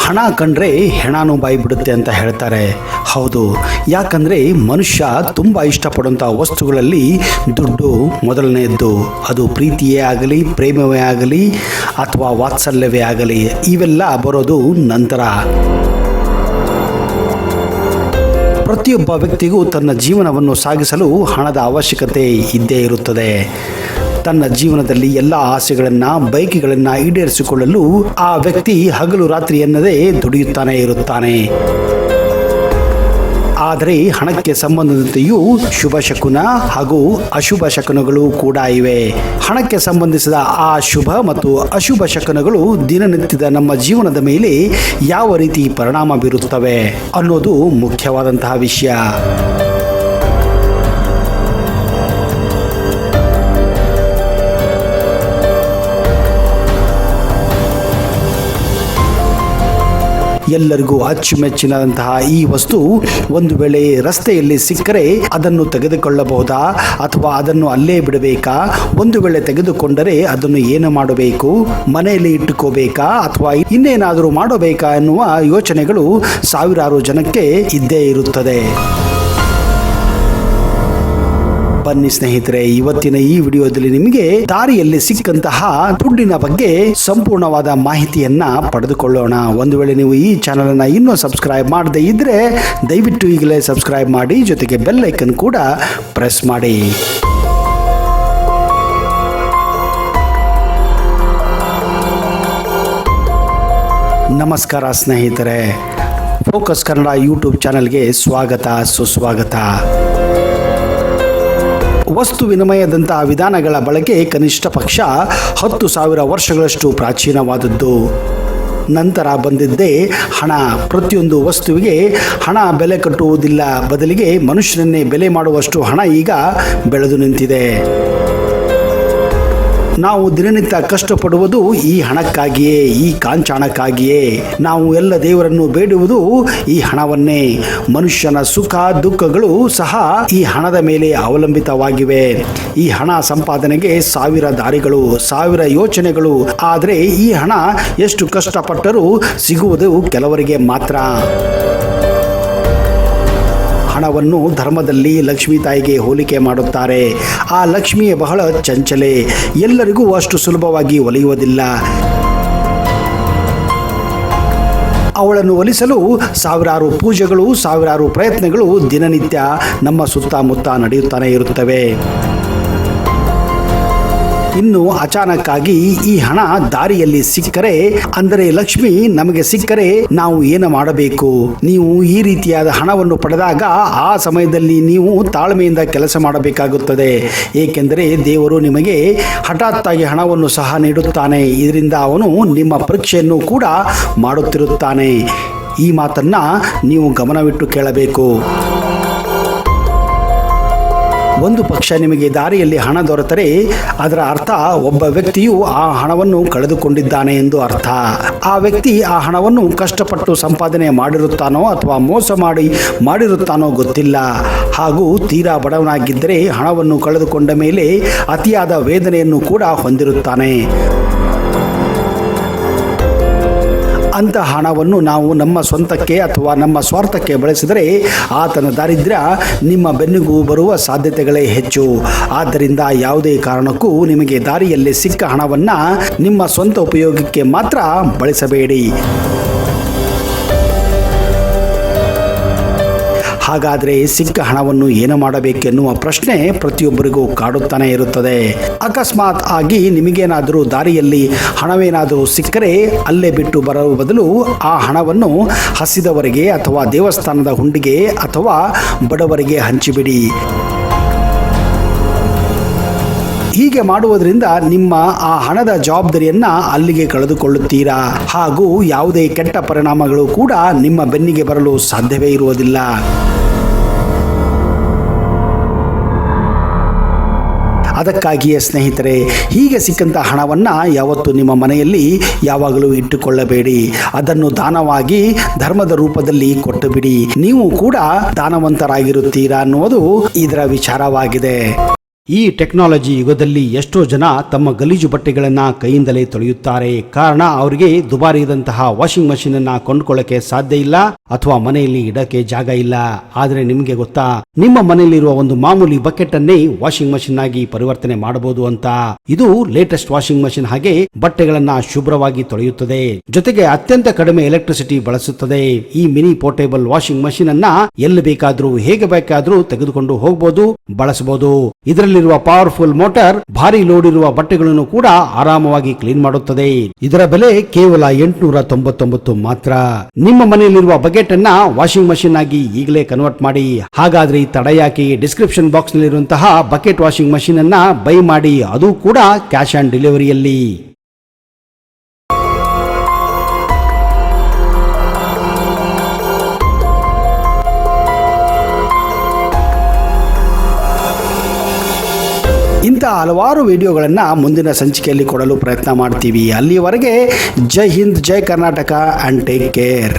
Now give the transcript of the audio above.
ಹಣ ಕಂಡ್ರೆ ಹೆಣನೂ ಬಾಯಿ ಬಿಡುತ್ತೆ ಅಂತ ಹೇಳ್ತಾರೆ. ಹೌದು, ಯಾಕಂದರೆ ಮನುಷ್ಯ ತುಂಬ ಇಷ್ಟಪಡುವಂಥ ವಸ್ತುಗಳಲ್ಲಿ ದುಡ್ಡು ಮೊದಲನೆಯದ್ದು. ಅದು ಪ್ರೀತಿಯೇ ಆಗಲಿ, ಪ್ರೇಮವೇ ಆಗಲಿ ಅಥವಾ ವಾತ್ಸಲ್ಯವೇ ಆಗಲಿ, ಇವೆಲ್ಲ ಬರೋದು ನಂತರ. ಪ್ರತಿಯೊಬ್ಬ ವ್ಯಕ್ತಿಗೂ ತನ್ನ ಜೀವನವನ್ನು ಸಾಗಿಸಲು ಹಣದ ಅವಶ್ಯಕತೆ ಇದ್ದೇ ಇರುತ್ತದೆ. ತನ್ನ ಜೀವನದಲ್ಲಿ ಎಲ್ಲ ಆಸೆಗಳನ್ನು, ಬಯಕೆಗಳನ್ನು ಈಡೇರಿಸಿಕೊಳ್ಳಲು ಆ ವ್ಯಕ್ತಿ ಹಗಲು ರಾತ್ರಿ ಎನ್ನದೇ ದುಡಿಯುತ್ತಾನೆ ಇರುತ್ತಾನೆ. ಆದರೆ ಹಣಕ್ಕೆ ಸಂಬಂಧಿಸಿದಂತೆಯೂ ಶುಭ ಶಕುನ ಹಾಗೂ ಅಶುಭ ಶಕುನಗಳು ಕೂಡ ಇವೆ. ಹಣಕ್ಕೆ ಸಂಬಂಧಿಸಿದ ಆ ಶುಭ ಮತ್ತು ಅಶುಭ ಶಕುನಗಳು ದಿನನಿತ್ಯದ ನಮ್ಮ ಜೀವನದ ಮೇಲೆ ಯಾವ ರೀತಿ ಪರಿಣಾಮ ಬೀರುತ್ತವೆ ಅನ್ನೋದು ಮುಖ್ಯವಾದಂತಹ ವಿಷಯ. ಎಲ್ಲರಿಗೂ ಅಚ್ಚುಮೆಚ್ಚಿನಂತಹ ಈ ವಸ್ತು ಒಂದು ವೇಳೆ ರಸ್ತೆಯಲ್ಲಿ ಸಿಕ್ಕರೆ ಅದನ್ನು ತೆಗೆದುಕೊಳ್ಳಬಹುದಾ ಅಥವಾ ಅದನ್ನು ಅಲ್ಲೇ ಬಿಡಬೇಕಾ? ಒಂದು ವೇಳೆ ತೆಗೆದುಕೊಂಡರೆ ಅದನ್ನು ಏನು ಮಾಡಬೇಕು? ಮನೆಯಲ್ಲಿ ಇಟ್ಟುಕೋಬೇಕಾ ಅಥವಾ ಇನ್ನೇನಾದರೂ ಮಾಡಬೇಕಾ ಎನ್ನುವ ಯೋಚನೆಗಳು ಸಾವಿರಾರು ಜನಕ್ಕೆ ಇದ್ದೇ ಇರುತ್ತದೆ. ಬನ್ನಿ ಸ್ನೇಹಿತರೆ, ಇವತ್ತಿನ ಈ ವಿಡಿಯೋದಲ್ಲಿ ನಿಮಗೆ ದಾರಿಯಲ್ಲಿ ಸಿಕ್ಕಂತಹ ದುಡ್ಡಿನ ಬಗ್ಗೆ ಸಂಪೂರ್ಣವಾದ ಮಾಹಿತಿಯನ್ನ ಪಡೆದುಕೊಳ್ಳೋಣ. ಒಂದು ವೇಳೆ ನೀವು ಈ ಚಾನೆಲ್ ಅನ್ನ ಇನ್ನೂ ಸಬ್ಸ್ಕ್ರೈಬ್ ಮಾಡದೇ ಇದ್ರೆ ದಯವಿಟ್ಟು ಈಗಲೇ ಸಬ್ಸ್ಕ್ರೈಬ್ ಮಾಡಿ, ಜೊತೆಗೆ ಬೆಲ್ ಐಕನ್ ಕೂಡ ಪ್ರೆಸ್ ಮಾಡಿ. ನಮಸ್ಕಾರ ಸ್ನೇಹಿತರೆ, ಫೋಕಸ್ ಕನ್ನಡ ಯೂಟ್ಯೂಬ್ ಚಾನೆಲ್ಗೆ ಸ್ವಾಗತ, ಸುಸ್ವಾಗತ. ವಸ್ತು ವಿನಿಮಯದಂತಹ ವಿಧಾನಗಳ ಬಳಕೆ ಕನಿಷ್ಠ ಪಕ್ಷ 10,000 ವರ್ಷಗಳಷ್ಟು ಪ್ರಾಚೀನವಾದದ್ದು. ನಂತರ ಬಂದಿದ್ದೇ ಹಣ. ಪ್ರತಿಯೊಂದು ವಸ್ತುವಿಗೆ ಹಣ ಬೆಲೆ ಕಟ್ಟುವುದಿಲ್ಲ, ಬದಲಿಗೆ ಮನುಷ್ಯನನ್ನೇ ಬೆಲೆ ಮಾಡುವಷ್ಟು ಹಣ ಈಗ ಬೆಳೆದು ನಿಂತಿದೆ. ನಾವು ದಿನನಿತ್ಯ ಕಷ್ಟಪಡುವುದು ಈ ಹಣಕ್ಕಾಗಿಯೇ, ಈ ಕಾಂಚಾಣಕ್ಕಾಗಿಯೇ. ನಾವು ಎಲ್ಲ ದೇವರನ್ನು ಬೇಡುವುದು ಈ ಹಣವನ್ನೇ. ಮನುಷ್ಯನ ಸುಖ ದುಃಖಗಳು ಸಹ ಈ ಹಣದ ಮೇಲೆ ಅವಲಂಬಿತವಾಗಿವೆ. ಈ ಹಣ ಸಂಪಾದನೆಗೆ 1000 ದಾರಿಗಳು, 1000 ಯೋಚನೆಗಳು. ಆದರೆ ಈ ಹಣ ಎಷ್ಟು ಕಷ್ಟಪಟ್ಟರೂ ಸಿಗುವುದು ಕೆಲವರಿಗೆ ಮಾತ್ರ. ಹಣವನ್ನು ಧರ್ಮದಲ್ಲಿ ಲಕ್ಷ್ಮೀ ತಾಯಿಗೆ ಹೋಲಿಕೆ ಮಾಡುತ್ತಾರೆ. ಆ ಲಕ್ಷ್ಮಿಯೇ ಬಹಳ ಚಂಚಲೆ, ಎಲ್ಲರಿಗೂ ಅಷ್ಟು ಸುಲಭವಾಗಿ ಒಲಿಯುವುದಿಲ್ಲ. ಅವಳನ್ನು ಒಲಿಸಲು ಸಾವಿರಾರು ಪೂಜೆಗಳು, ಸಾವಿರಾರು ಪ್ರಯತ್ನಗಳು ದಿನನಿತ್ಯ ನಮ್ಮ ಸುತ್ತಮುತ್ತ ನಡೆಯುತ್ತಾನೆ ಇರುತ್ತವೆ. ಇನ್ನು ಅಚಾನಕ್ಕಾಗಿ ಈ ಹಣ ದಾರಿಯಲ್ಲಿ ಸಿಕ್ಕರೆ, ಅಂದರೆ ಲಕ್ಷ್ಮಿ ನಮಗೆ ಸಿಕ್ಕರೆ ನಾವು ಏನು ಮಾಡಬೇಕು? ನೀವು ಈ ರೀತಿಯಾದ ಹಣವನ್ನು ಪಡೆದಾಗ ಆ ಸಮಯದಲ್ಲಿ ನೀವು ತಾಳ್ಮೆಯಿಂದ ಕೆಲಸ ಮಾಡಬೇಕಾಗುತ್ತದೆ. ಏಕೆಂದರೆ ದೇವರು ನಿಮಗೆ ಹಠಾತ್ತಾಗಿ ಹಣವನ್ನು ಸಹ ನೀಡುತ್ತಾನೆ. ಇದರಿಂದ ಅವನು ನಿಮ್ಮ ಪರೀಕ್ಷೆಯನ್ನು ಕೂಡ ಮಾಡುತ್ತಿರುತ್ತಾನೆ. ಈ ಮಾತನ್ನು ನೀವು ಗಮನವಿಟ್ಟು ಕೇಳಬೇಕು. ಒಂದು ಪಕ್ಷ ನಿಮಗೆ ದಾರಿಯಲ್ಲಿ ಹಣ ದೊರೆತರೆ ಅದರ ಅರ್ಥ ಒಬ್ಬ ವ್ಯಕ್ತಿಯು ಆ ಹಣವನ್ನು ಕಳೆದುಕೊಂಡಿದ್ದಾನೆ ಎಂದು ಅರ್ಥ. ಆ ವ್ಯಕ್ತಿ ಆ ಹಣವನ್ನು ಕಷ್ಟಪಟ್ಟು ಸಂಪಾದನೆ ಮಾಡಿರುತ್ತಾನೋ ಅಥವಾ ಮೋಸ ಮಾಡಿರುತ್ತಾನೋ ಗೊತ್ತಿಲ್ಲ. ಹಾಗೂ ತೀರಾ ಬಡವನಾಗಿದ್ದರೆ ಹಣವನ್ನು ಕಳೆದುಕೊಂಡ ಮೇಲೆ ಅತಿಯಾದ ವೇದನೆಯನ್ನು ಕೂಡ ಹೊಂದಿರುತ್ತಾನೆ. ಅಂಥ ಹಣವನ್ನು ನಾವು ನಮ್ಮ ಸ್ವಂತಕ್ಕೆ ಅಥವಾ ನಮ್ಮ ಸ್ವಾರ್ಥಕ್ಕೆ ಬಳಸಿದರೆ ಆತನ ದಾರಿದ್ರ್ಯ ನಿಮ್ಮ ಬೆನ್ನಿಗೂ ಬರುವ ಸಾಧ್ಯತೆಗಳೇ ಹೆಚ್ಚು. ಆದ್ದರಿಂದ ಯಾವುದೇ ಕಾರಣಕ್ಕೂ ನಿಮಗೆ ದಾರಿಯಲ್ಲಿ ಸಿಕ್ಕ ಹಣವನ್ನು ನಿಮ್ಮ ಸ್ವಂತ ಉಪಯೋಗಕ್ಕೆ ಮಾತ್ರ ಬಳಸಬೇಡಿ. ಹಾಗಾದರೆ ಸಿಕ್ಕ ಹಣವನ್ನು ಏನು ಮಾಡಬೇಕೆನ್ನುವ ಪ್ರಶ್ನೆ ಪ್ರತಿಯೊಬ್ಬರಿಗೂ ಕಾಡುತ್ತಾನೆ ಇರುತ್ತದೆ. ಅಕಸ್ಮಾತ್ ಆಗಿ ನಿಮಗೇನಾದರೂ ದಾರಿಯಲ್ಲಿ ಹಣವೇನಾದರೂ ಸಿಕ್ಕರೆ ಅಲ್ಲೇ ಬಿಟ್ಟು ಬರುವ ಬದಲು ಆ ಹಣವನ್ನು ಹಸಿದವರಿಗೆ ಅಥವಾ ದೇವಸ್ಥಾನದ ಹುಂಡಿಗೆ ಅಥವಾ ಬಡವರಿಗೆ ಹಂಚಿಬಿಡಿ. ಹೀಗೆ ಮಾಡುವುದರಿಂದ ನಿಮ್ಮ ಆ ಹಣದ ಜವಾಬ್ದಾರಿಯನ್ನು ಅಲ್ಲಿಗೆ ಕಳೆದುಕೊಳ್ಳುತ್ತೀರಾ. ಹಾಗೂ ಯಾವುದೇ ಕೆಟ್ಟ ಪರಿಣಾಮಗಳು ಕೂಡ ನಿಮ್ಮ ಬೆನ್ನಿಗೆ ಬರಲು ಸಾಧ್ಯವೇ ಇರುವುದಿಲ್ಲ. ಅದಕ್ಕಾಗಿಯೇ ಸ್ನೇಹಿತರೆ, ಹೀಗೆ ಸಿಕ್ಕಂಥ ಹಣವನ್ನು ಯಾವತ್ತೂ ನಿಮ್ಮ ಮನೆಯಲ್ಲಿ ಯಾವಾಗಲೂ ಇಟ್ಟುಕೊಳ್ಳಬೇಡಿ. ಅದನ್ನು ದಾನವಾಗಿ ಧರ್ಮದ ರೂಪದಲ್ಲಿ ಕೊಟ್ಟು ಬಿಡಿ. ನೀವು ಕೂಡ ದಾನವಂತರಾಗಿರುತ್ತೀರಾ ಅನ್ನುವುದು ಇದರ ವಿಚಾರವಾಗಿದೆ. ಈ ಟೆಕ್ನಾಲಜಿ ಯುಗದಲ್ಲಿ ಎಷ್ಟೋ ಜನ ತಮ್ಮ ಗಲೀಜು ಬಟ್ಟೆಗಳನ್ನ ಕೈಯಿಂದಲೇ ತೊಳೆಯುತ್ತಾರೆ. ಕಾರಣ ಅವರಿಗೆ ದುಬಾರಿಯಾದಂತಹ ವಾಷಿಂಗ್ ಮಷೀನ್ ಅನ್ನ ಕೊಂಡ್ಕೊಳ್ಳಕ್ಕೆ ಸಾಧ್ಯ ಇಲ್ಲ ಅಥವಾ ಮನೆಯಲ್ಲಿ ಇಡಕ್ಕೆ ಜಾಗ ಇಲ್ಲ. ಆದ್ರೆ ನಿಮ್ಗೆ ಗೊತ್ತಾ, ನಿಮ್ಮ ಮನೆಯಲ್ಲಿರುವ ಒಂದು ಮಾಮೂಲಿ ಬಕೆಟ್ ಅನ್ನೇ ವಾಷಿಂಗ್ ಮಷೀನ್ ಆಗಿ ಪರಿವರ್ತನೆ ಮಾಡಬಹುದು ಅಂತ. ಇದು ಲೇಟೆಸ್ಟ್ ವಾಷಿಂಗ್ ಮಷೀನ್ ಹಾಗೆ ಬಟ್ಟೆಗಳನ್ನ ಶುಭ್ರವಾಗಿ ತೊಳೆಯುತ್ತದೆ, ಜೊತೆಗೆ ಅತ್ಯಂತ ಕಡಿಮೆ ಎಲೆಕ್ಟ್ರಿಸಿಟಿ ಬಳಸುತ್ತದೆ. ಈ ಮಿನಿ ಪೋರ್ಟೇಬಲ್ ವಾಷಿಂಗ್ ಮಷೀನ್ ಅನ್ನ ಎಲ್ಲಿ ಬೇಕಾದ್ರೂ ಹೇಗೆ ಬೇಕಾದ್ರೂ ತೆಗೆದುಕೊಂಡು ಹೋಗಬಹುದು, ಬಳಸಬಹುದು. ಇದರಲ್ಲಿರುವ ಪವರ್ಫುಲ್ ಮೋಟಾರ್ ಭಾರಿ ಲೋಡ್ ಇರುವ ಬಟ್ಟೆಗಳನ್ನು ಕೂಡ ಆರಾಮವಾಗಿ ಕ್ಲೀನ್ ಮಾಡುತ್ತದೆ. ಇದರ ಬೆಲೆ ಕೇವಲ 899 ಮಾತ್ರ. ನಿಮ್ಮ ಮನೆಯಲ್ಲಿರುವ ಬಕೆಟ್ ಅನ್ನ ವಾಷಿಂಗ್ ಮಷೀನ್ ಆಗಿ ಈಗಲೇ ಕನ್ವರ್ಟ್ ಮಾಡಿ. ಹಾಗಾದ್ರೆ ಈ ತಡ ಯಾಕೆ? ಡಿಸ್ಕ್ರಿಪ್ಷನ್ ಬಾಕ್ಸ್ ನಲ್ಲಿರುವಂತಹ ಬಕೆಟ್ ವಾಷಿಂಗ್ ಮಷೀನ್ ಅನ್ನ ಬೈ ಮಾಡಿ, ಅದು ಕೂಡ ಕ್ಯಾಶ್ ಆನ್ ಡೆಲಿವರಿಯಲ್ಲಿ. ಇಂಥ ಹಲವಾರು ವಿಡಿಯೋಗಳನ್ನು ಮುಂದಿನ ಸಂಚಿಕೆಯಲ್ಲಿ ಕೊಡಲು ಪ್ರಯತ್ನ ಮಾಡ್ತೀವಿ. ಅಲ್ಲಿಯವರೆಗೆ ಜೈ ಹಿಂದ್, ಜೈ ಕರ್ನಾಟಕ ಅಂಡ್ ಟೇಕ್ ಕೇರ್.